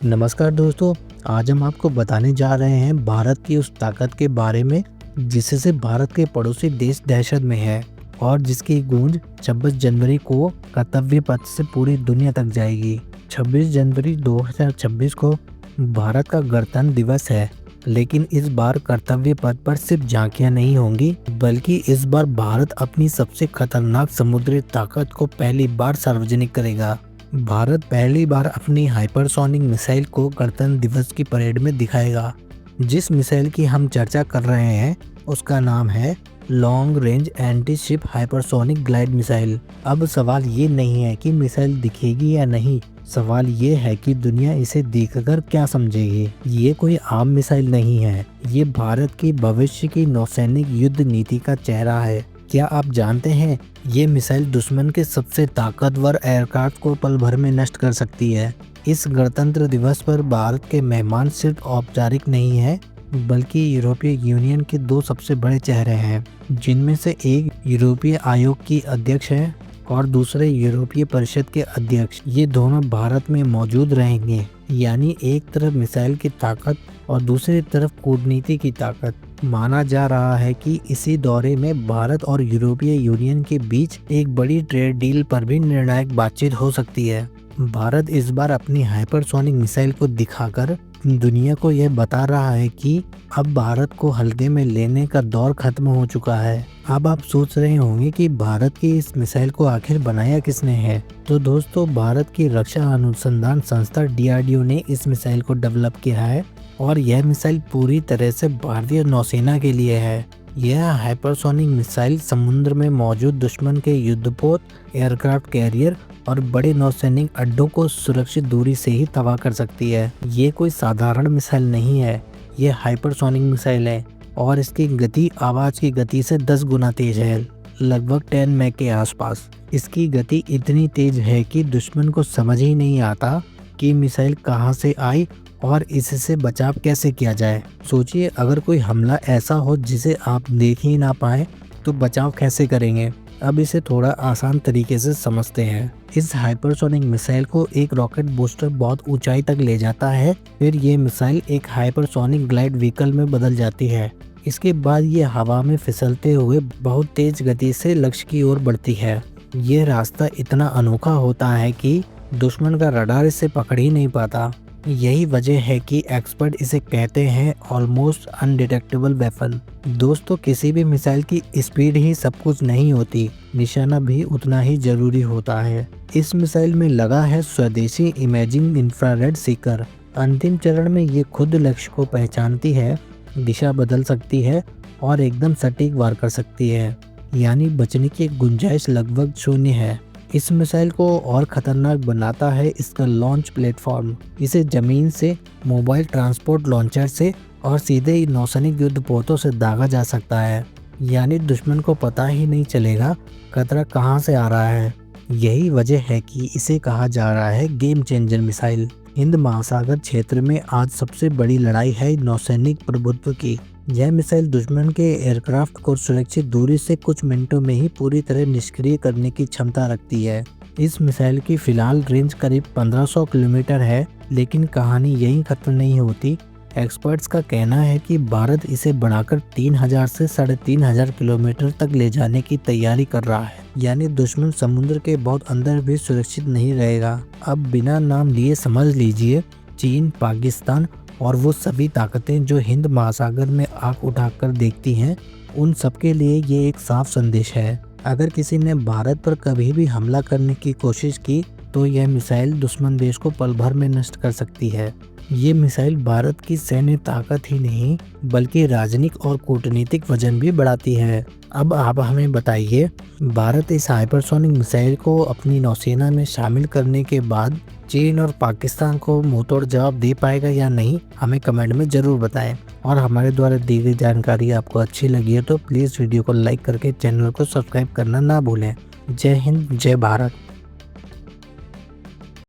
नमस्कार दोस्तों। आज हम आपको बताने जा रहे हैं भारत की उस ताकत के बारे में जिससे भारत के पड़ोसी देश दहशत में है और जिसकी गूंज 26 जनवरी को कर्तव्य पथ से पूरी दुनिया तक जाएगी। 26 जनवरी 2026 को भारत का गणतंत्र दिवस है, लेकिन इस बार कर्तव्य पथ पर सिर्फ झांकियां नहीं होंगी, बल्कि इस बार भारत अपनी सबसे खतरनाक समुद्री ताकत को पहली बार सार्वजनिक करेगा। भारत पहली बार अपनी हाइपरसोनिक मिसाइल को गणतंत्र दिवस की परेड में दिखाएगा। जिस मिसाइल की हम चर्चा कर रहे हैं उसका नाम है long range anti ship hypersonic glide missile. अब सवाल ये नहीं है कि मिसाइल दिखेगी या नहीं, सवाल ये है कि दुनिया इसे देखकर क्या समझेगी। ये कोई आम मिसाइल नहीं है, ये भारत की भविष्य की नौसैनिक युद्ध नीति का चेहरा है। क्या आप जानते हैं ये मिसाइल दुश्मन के सबसे ताकतवर एयरक्राफ्ट को पल भर में नष्ट कर सकती है। इस गणतंत्र दिवस पर भारत के मेहमान सिर्फ औपचारिक नहीं है, बल्कि यूरोपीय यूनियन के दो सबसे बड़े चेहरे हैं, जिनमें से एक यूरोपीय आयोग की अध्यक्ष है और दूसरे यूरोपीय परिषद के अध्यक्ष। ये दोनों भारत में मौजूद रहेंगे, यानी एक तरफ मिसाइल की ताकत और दूसरी तरफ कूटनीति की ताकत। माना जा रहा है कि इसी दौरे में भारत और यूरोपीय यूनियन के बीच एक बड़ी ट्रेड डील पर भी निर्णायक बातचीत हो सकती है। भारत इस बार अपनी हाइपरसोनिक मिसाइल को दिखाकर दुनिया को यह बता रहा है कि अब भारत को हल्के में लेने का दौर खत्म हो चुका है। अब आप सोच रहे होंगे कि भारत की इस मिसाइल को आखिर बनाया किसने है। तो दोस्तों, भारत की रक्षा अनुसंधान संस्था DRDO ने इस मिसाइल को डेवलप किया है और यह मिसाइल पूरी तरह से भारतीय नौसेना के लिए है। यह हाइपरसोनिक मिसाइल समुद्र में मौजूद दुश्मन के युद्धपोत, एयरक्राफ्ट कैरियर और बड़े नौसैनिक अड्डों को सुरक्षित दूरी से ही तबाह कर सकती है। ये कोई साधारण मिसाइल नहीं है, ये हाइपरसोनिक मिसाइल है और इसकी गति आवाज की गति से 10 गुना तेज है, लगभग 10 मैक के आसपास। इसकी गति इतनी तेज है कि दुश्मन को समझ ही नहीं आता कि मिसाइल कहां से आई और इससे बचाव कैसे किया जाए। सोचिए, अगर कोई हमला ऐसा हो जिसे आप देख ही ना पाए तो बचाव कैसे करेंगे। अब इसे थोड़ा आसान तरीके से समझते हैं। इस हाइपरसोनिक मिसाइल को एक रॉकेट बूस्टर बहुत ऊंचाई तक ले जाता है, फिर ये मिसाइल एक हाइपरसोनिक ग्लाइड व्हीकल में बदल जाती है। इसके बाद ये हवा में फिसलते हुए बहुत तेज गति से लक्ष्य की ओर बढ़ती है। ये रास्ता इतना अनोखा होता है कि दुश्मन का रडार इसे पकड़ ही नहीं पाता। यही वजह है कि एक्सपर्ट इसे कहते हैं ऑलमोस्ट अनडिटेक्टेबल वेपन। दोस्तों, किसी भी मिसाइल की स्पीड ही सब कुछ नहीं होती, निशाना भी उतना ही जरूरी होता है। इस मिसाइल में लगा है स्वदेशी इमेजिंग इंफ्रारेड सीकर। अंतिम चरण में ये खुद लक्ष्य को पहचानती है, दिशा बदल सकती है और एकदम सटीक वार कर सकती है, यानी बचने की गुंजाइश लगभग शून्य है। इस मिसाइल को और खतरनाक बनाता है इसका लॉन्च प्लेटफॉर्म। इसे जमीन से, मोबाइल ट्रांसपोर्ट लॉन्चर से और सीधे नौसैनिक युद्धपोतों से दागा जा सकता है, यानी दुश्मन को पता ही नहीं चलेगा खतरा कहां से आ रहा है। यही वजह है कि इसे कहा जा रहा है गेम चेंजर मिसाइल। हिंद महासागर क्षेत्र में आज सबसे बड़ी लड़ाई है नौसैनिक प्रभुत्व की। यह मिसाइल दुश्मन के एयरक्राफ्ट को सुरक्षित दूरी से कुछ मिनटों में ही पूरी तरह निष्क्रिय करने की क्षमता रखती है। इस मिसाइल की फिलहाल रेंज करीब 1500 किलोमीटर है, लेकिन कहानी यहीं खत्म नहीं होती। एक्सपर्ट्स का कहना है कि भारत इसे बढ़ाकर 3000 से 3500 किलोमीटर तक ले जाने की तैयारी कर रहा है, यानी दुश्मन समुद्र के बहुत अंदर भी सुरक्षित नहीं रहेगा। अब बिना नाम लिए समझ लीजिए, चीन, पाकिस्तान और वो सभी ताकतें जो हिंद महासागर में आंख उठाकर देखती हैं, उन सबके लिए ये एक साफ संदेश है। अगर किसी ने भारत पर कभी भी हमला करने की कोशिश की तो यह मिसाइल दुश्मन देश को पल भर में नष्ट कर सकती है। ये मिसाइल भारत की सैन्य ताकत ही नहीं, बल्कि राजनीतिक और कूटनीतिक वजन भी बढ़ाती है। अब आप हमें बताइए, भारत इस हाइपरसोनिक मिसाइल को अपनी नौसेना में शामिल करने के बाद चीन और पाकिस्तान को मुंहतोड़ जवाब दे पाएगा या नहीं, हमें कमेंट में ज़रूर बताएं। और हमारे द्वारा दी गई जानकारी आपको अच्छी लगी है तो प्लीज़ वीडियो को लाइक करके चैनल को सब्सक्राइब करना ना भूलें। जय हिंद, जय भारत।